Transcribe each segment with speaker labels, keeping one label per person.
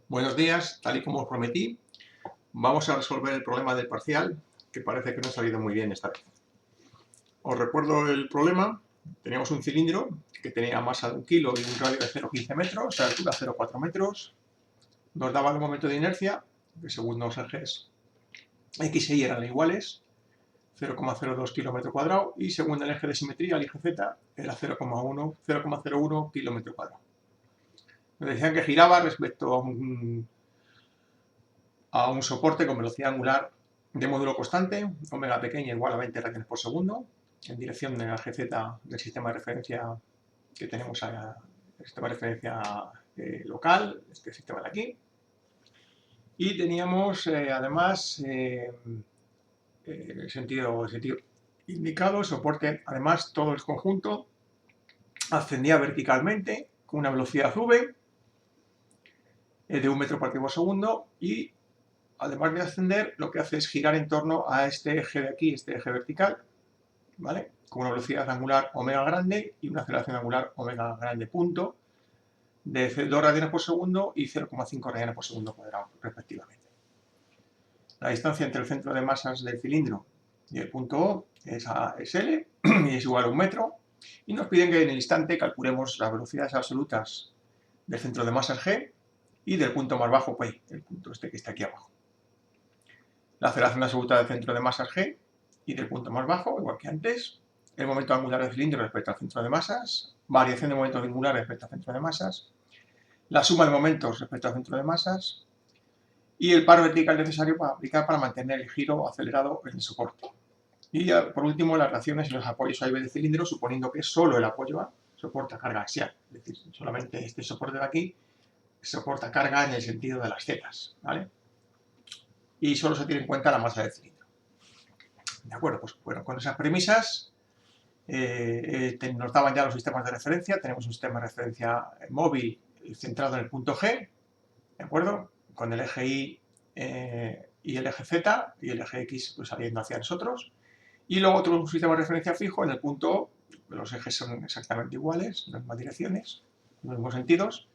Speaker 1: Buenos días, tal y como os prometí, vamos a resolver el problema del parcial, que parece que no ha salido muy bien esta vez. Os recuerdo el problema. Teníamos un cilindro que tenía masa de 1 kilo y un radio de 0,15 metros, altura 0,4 metros. Nos daba el momento de inercia, que según los ejes X y Y eran iguales, 0,02 kilómetro cuadrado, y según el eje de simetría, el eje Z, era 0,01 kilómetro cuadrado. Nos decían que giraba respecto a un soporte con velocidad angular de módulo constante, omega pequeña igual a 20 radianes por segundo, en dirección de la GZ del sistema de referencia que tenemos, el sistema de referencia local, este sistema de aquí. Y teníamos además el sentido indicado, el soporte, además todo el conjunto ascendía verticalmente con una velocidad v de 1 metro por por segundo, y además de ascender, lo que hace es girar en torno a este eje de aquí, este eje vertical, ¿vale? Con una velocidad angular omega grande y una aceleración angular omega grande punto de 2 radianes por segundo y 0,5 radianes por segundo cuadrado, respectivamente. La distancia entre el centro de masas del cilindro y el punto O es L y es igual a 1 metro, y nos piden que en el instante calculemos las velocidades absolutas del centro de masas G y del punto más bajo, P, el punto este que está aquí abajo. La aceleración absoluta del centro de masas G y del punto más bajo, igual que antes, el momento angular del cilindro respecto al centro de masas, variación de momento angular respecto al centro de masas, la suma de momentos respecto al centro de masas y el par vertical necesario para aplicar para mantener el giro acelerado en el soporte. Y ya, por último, las reacciones y los apoyos A y B del cilindro, suponiendo que solo el apoyo A soporta carga axial, es decir, solamente este soporte de aquí soporta carga en el sentido de las zetas, ¿vale? Y solo se tiene en cuenta la masa del cilindro. De acuerdo, pues bueno, con esas premisas nos daban ya los sistemas de referencia. Tenemos un sistema de referencia móvil centrado en el punto G, ¿de acuerdo? Con el eje Y y el eje Z y el eje X pues, saliendo hacia nosotros. Y luego otro sistema de referencia fijo en el punto O. Los ejes son exactamente iguales, en las mismas direcciones, en los mismos sentidos,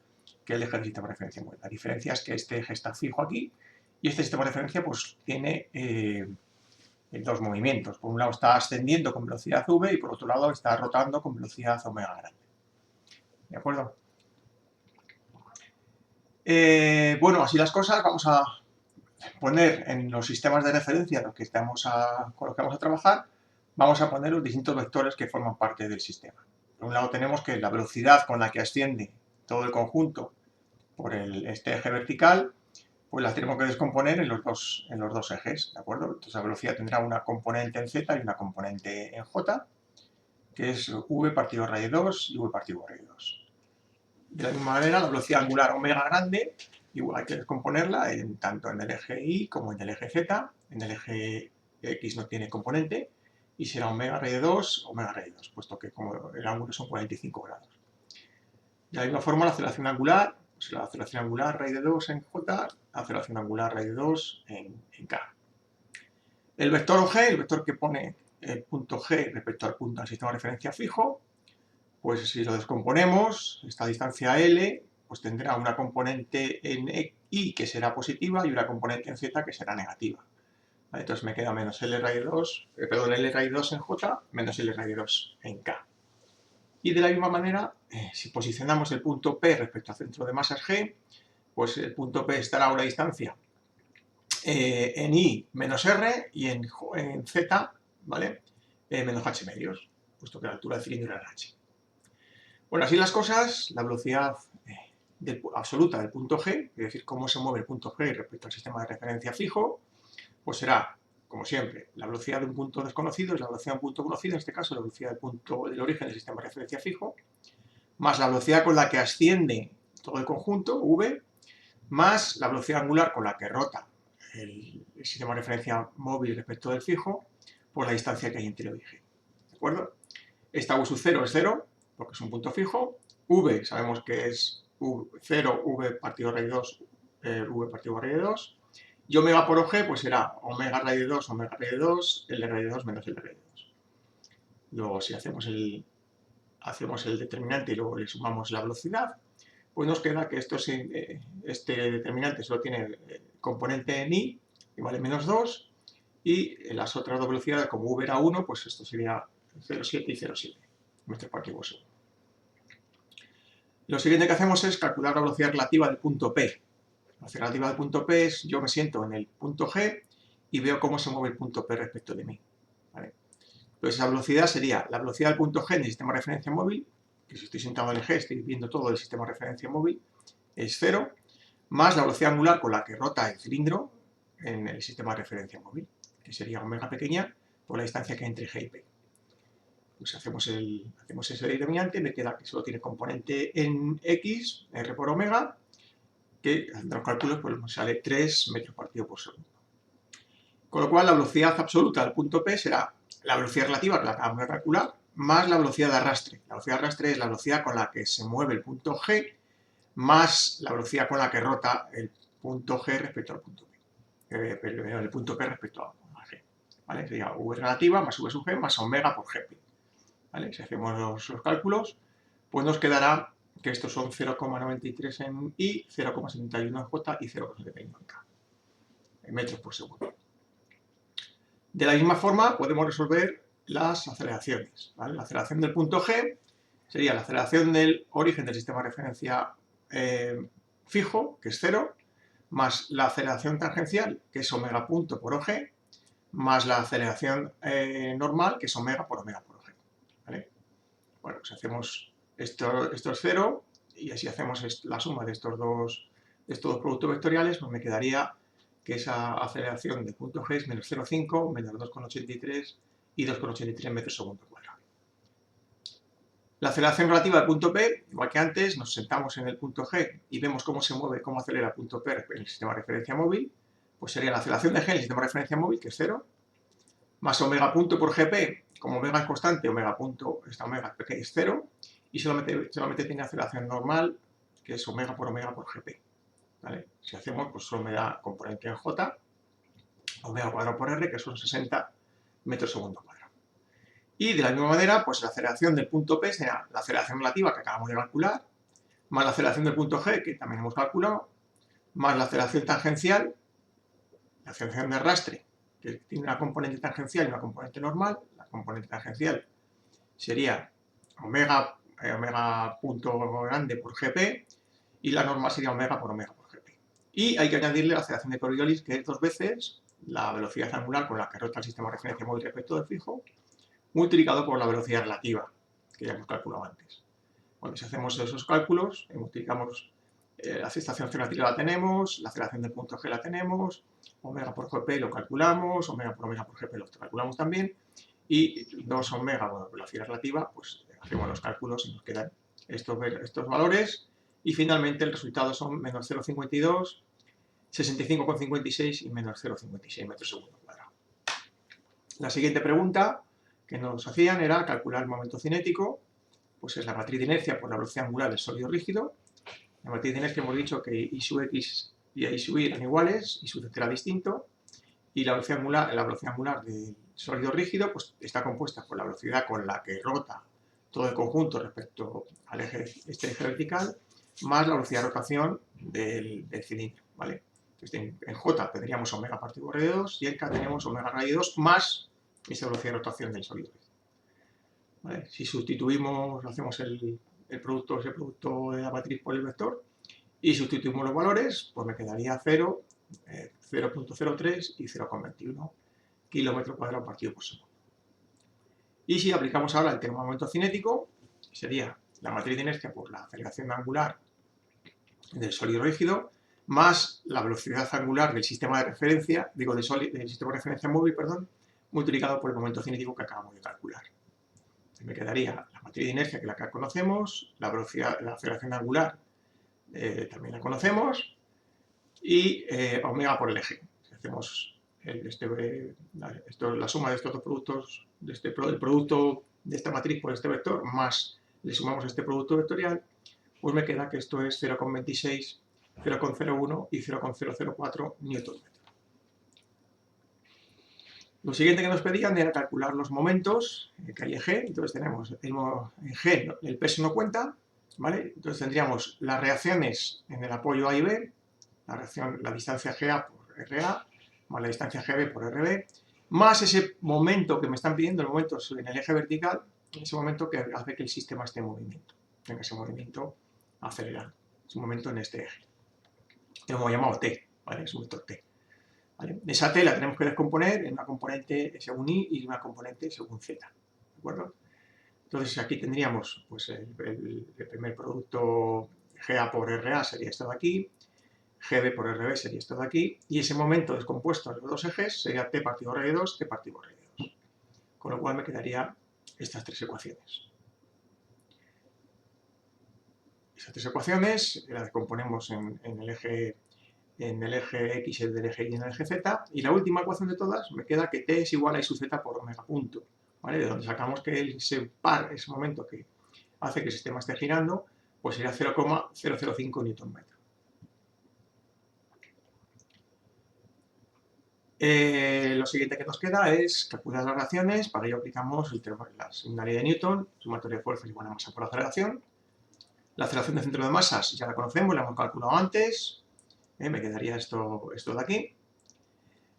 Speaker 1: que el eje del sistema de referencia móvil. La diferencia es que este eje está fijo aquí y este sistema de referencia pues tiene dos movimientos. Por un lado está ascendiendo con velocidad v y por otro lado está rotando con velocidad omega grande. ¿De acuerdo? Bueno, así las cosas, vamos a poner en los sistemas de referencia con los que vamos a trabajar, vamos a poner los distintos vectores que forman parte del sistema. Por un lado tenemos que la velocidad con la que asciende todo el conjunto por este eje vertical, pues las tenemos que descomponer en los dos ejes, ¿de acuerdo? Entonces la velocidad tendrá una componente en Z y una componente en J, que es v partido raíz 2 y v partido raíz 2. De la misma manera, la velocidad angular omega grande, igual hay que descomponerla tanto en el eje Y como en el eje Z. En el eje X no tiene componente y será omega raíz 2, puesto que como el ángulo son 45 grados. De la misma forma, la aceleración angular, pues la aceleración angular raíz de 2 en J, la aceleración angular raíz de 2 en K. El vector OG, el vector que pone el punto G respecto al sistema de referencia fijo, pues si lo descomponemos, esta distancia L, pues tendrá una componente en Y que será positiva y una componente en Z que será negativa. ¿Vale? Entonces me queda menos L raíz 2, L raíz 2 en J, menos L raíz 2 en K. Y de la misma manera, si posicionamos el punto P respecto al centro de masas G, pues el punto P estará a una distancia en Y menos R y en Z, ¿vale? Menos H medios, puesto que la altura del cilindro era H. Bueno, así las cosas, la velocidad absoluta del punto G, es decir, cómo se mueve el punto G respecto al sistema de referencia fijo, pues será, como siempre, la velocidad de un punto desconocido es la velocidad de un punto conocido, en este caso la velocidad del origen del sistema de referencia fijo, más la velocidad con la que asciende todo el conjunto, v, más la velocidad angular con la que rota el sistema de referencia móvil respecto del fijo, por la distancia que hay entre el y G. ¿De acuerdo? Esta u sub 0 es 0, porque es un punto fijo. V sabemos que es 0, v partido raíz 2, v partido raíz 2. Y omega por OG pues será omega raíz de 2, omega raíz de 2, L raíz de 2 menos L raíz de 2. Luego si hacemos el determinante y luego le sumamos la velocidad, pues nos queda que este determinante solo tiene componente en i, que vale -2, y las otras dos velocidades, como v era 1, pues esto sería 0,7 y 0,7 metros por archivo por segundo. Lo siguiente que hacemos es calcular la velocidad relativa del punto P. La velocidad relativa del punto P es, yo me siento en el punto G y veo cómo se mueve el punto P respecto de mí. ¿Vale? Entonces esa velocidad sería la velocidad del punto G en el sistema de referencia móvil, que si estoy sentado en el G estoy viendo todo el sistema de referencia móvil, es 0, más la velocidad angular con la que rota el cilindro en el sistema de referencia móvil, que sería omega pequeña por la distancia que hay entre G y P. Pues hacemos ese determinante, me queda que solo tiene componente en X, R por omega, que haciendo los cálculos pues nos sale 3 metros por archivo por segundo. Con lo cual la velocidad absoluta del punto P será la velocidad relativa, que la acabamos de calcular, más la velocidad de arrastre. La velocidad de arrastre es la velocidad con la que se mueve el punto G, más la velocidad con la que rota el punto G respecto al punto P. El punto P respecto a G. ¿Vale? Sería V relativa más V sub G más omega por GP. ¿Vale? Si hacemos los cálculos, pues nos quedará que estos son 0,93 en I, 0,71 en J y 0,71 en K, en metros por segundo. De la misma forma, podemos resolver las aceleraciones. ¿Vale? La aceleración del punto G sería la aceleración del origen del sistema de referencia fijo, que es 0, más la aceleración tangencial, que es omega punto por OG, más la aceleración normal, que es omega por OG. ¿Vale? Bueno, pues hacemos esto es 0 y así hacemos la suma de estos dos productos vectoriales, pues me quedaría que esa aceleración del punto G es menos 0,5, menos 2,83 y 2,83 metros segundo cuadrado. La aceleración relativa al punto P, igual que antes, nos sentamos en el punto G y vemos cómo se mueve, cómo acelera el punto P en el sistema de referencia móvil, pues sería la aceleración de G en el sistema de referencia móvil, que es 0, más omega punto por GP, como omega es constante, omega punto, esta omega pequeña es 0, y solamente tiene aceleración normal, que es omega por GP. ¿Vale? Si hacemos, pues solo me da componente en J, omega cuadrado por R, que son 60 metros segundo cuadrado. Y de la misma manera, pues la aceleración del punto P será la aceleración relativa que acabamos de calcular, más la aceleración del punto G, que también hemos calculado, más la aceleración tangencial, la aceleración de arrastre, que tiene una componente tangencial y una componente normal. La componente tangencial sería omega punto grande por GP y la normal sería omega por GP. Y hay que añadirle la aceleración de Coriolis, que es 2 veces la velocidad angular con la que rota el sistema de referencia móvil respecto del fijo, multiplicado por la velocidad relativa, que ya hemos calculado antes. Bueno, si hacemos esos cálculos, multiplicamos la aceleración relativa la tenemos, la aceleración del punto G la tenemos, omega por GP lo calculamos, omega por GP lo calculamos también, y 2 omega, bueno, velocidad relativa, pues hacemos los cálculos y nos quedan estos valores, y finalmente el resultado son menos 0,52, 65,56 y menos 0,56 metros segundo cuadrado. La siguiente pregunta que nos hacían era calcular el momento cinético, pues es la matriz de inercia por la velocidad angular del sólido rígido. La matriz de inercia hemos dicho que I sub X y I sub Y eran iguales, I sub Z era distinto, y la velocidad angular del sólido rígido pues está compuesta por la velocidad con la que rota todo el conjunto respecto al este eje vertical, más la velocidad de rotación del cilindro, ¿vale? Entonces, en J tendríamos omega partido por R2 y en K tenemos omega raíz 2 más esa velocidad de rotación del sólido rígido. ¿Vale? Si sustituimos, hacemos ese producto de la matriz por el vector y sustituimos los valores, pues me quedaría 0, 0,03 y 0,21 kilómetros cuadrados partido por segundo. Y si aplicamos ahora el término momento cinético, sería la matriz de inercia por la aceleración angular del sólido rígido, más la velocidad angular del sistema de referencia, del sistema de referencia móvil, perdón, multiplicado por el momento cinético que acabamos de calcular. Me quedaría la matriz de inercia, que la que conocemos, la aceleración angular también la conocemos, y omega por el eje. Si hacemos la suma de estos dos productos, el producto de esta matriz por este vector, más le sumamos este producto vectorial, pues me queda que esto es 0,26, 0,01 y 0,004 Nm. Lo siguiente que nos pedían era calcular los momentos que hay en G. Entonces tenemos en G el peso no cuenta, ¿vale? Entonces tendríamos las reacciones en el apoyo A y B, la distancia GA por RA, más la distancia GB por RB, más ese momento que me están pidiendo, el momento en el eje vertical, ese momento que hace que el sistema esté en movimiento, tenga ese movimiento acelerado, es un momento en este eje. Lo hemos llamado T, ¿vale? Es un vector T. ¿Vale? Esa T la tenemos que descomponer en una componente según I y una componente según Z, ¿de acuerdo? Entonces aquí tendríamos pues, el primer producto GA por RA sería esto de aquí, GB por RB sería esto de aquí, y ese momento descompuesto en los dos ejes sería T partido R de 2, T partido R de 2. Con lo cual me quedaría estas tres ecuaciones. Esas tres ecuaciones las descomponemos en el eje X, el del eje Y y en el eje Z, y la última ecuación de todas me queda que T es igual a I sub Z por omega punto, ¿vale? De donde sacamos que ese momento que hace que el sistema esté girando, pues sería 0,005 Nm. Lo siguiente que nos queda es calcular las reacciones. Para ello aplicamos la segunda ley de Newton, sumatoria de fuerzas igual a masa por aceleración. La aceleración de centro de masas ya la conocemos, la hemos calculado antes. Me quedaría esto de aquí.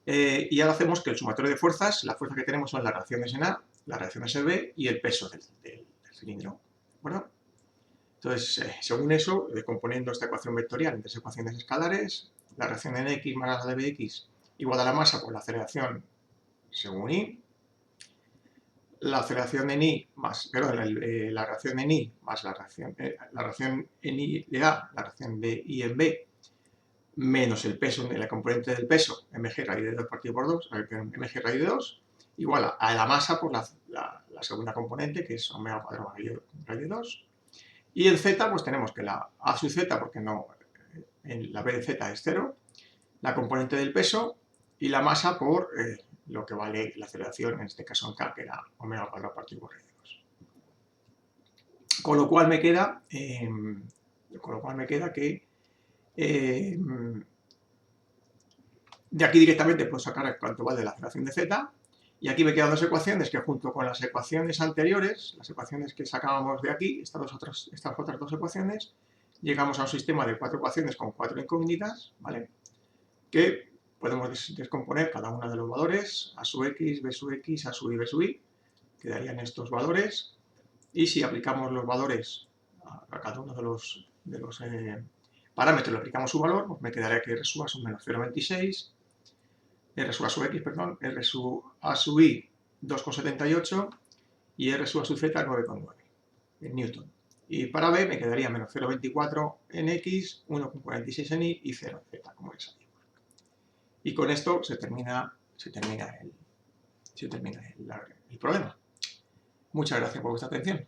Speaker 1: Y ahora hacemos que el sumatorio de fuerzas, las fuerzas que tenemos son las reacciones en A, las reacciones en B y el peso del cilindro. ¿De acuerdo? Entonces, según eso, componiendo esta ecuación vectorial en tres ecuaciones escalares, la reacción en X más la de Bx igual a la masa por la aceleración según I, la aceleración en I más, perdón, la reacción en I más la reacción en I de A, la reacción de I en B, menos el peso, la componente del peso, mg raíz de 2 partido por 2, mg raíz de 2, igual a la masa por la segunda componente, que es omega cuadrado raíz de 2. Y en Z, pues tenemos que la A sub Z, porque no, en la B de Z es 0, la componente del peso y la masa por lo que vale la aceleración, en este caso en K, que era omega cuadrado partido por raíz de 2. Con lo cual me queda que de aquí directamente puedo sacar cuánto vale la aceleración de Z, y aquí me quedan dos ecuaciones que junto con las ecuaciones anteriores, las ecuaciones que sacábamos de aquí, estas otras dos ecuaciones, llegamos a un sistema de 4 ecuaciones con 4 incógnitas, ¿vale? Que podemos descomponer cada uno de los valores, A sub X, B sub X, A sub Y, B sub Y, quedarían estos valores, y si aplicamos los valores a cada uno de los parámetros, le aplicamos su valor, pues me quedaría que R sub A son menos 0,26, R sub A sub X, perdón, R sub A sub Y 2,78 y R sub A sub Z 9,9 en Newton. Y para B me quedaría menos 0,24 en X, 1,46 en Y y 0 en Z, como ya sabíamos. Y con esto se termina el problema. Muchas gracias por vuestra atención.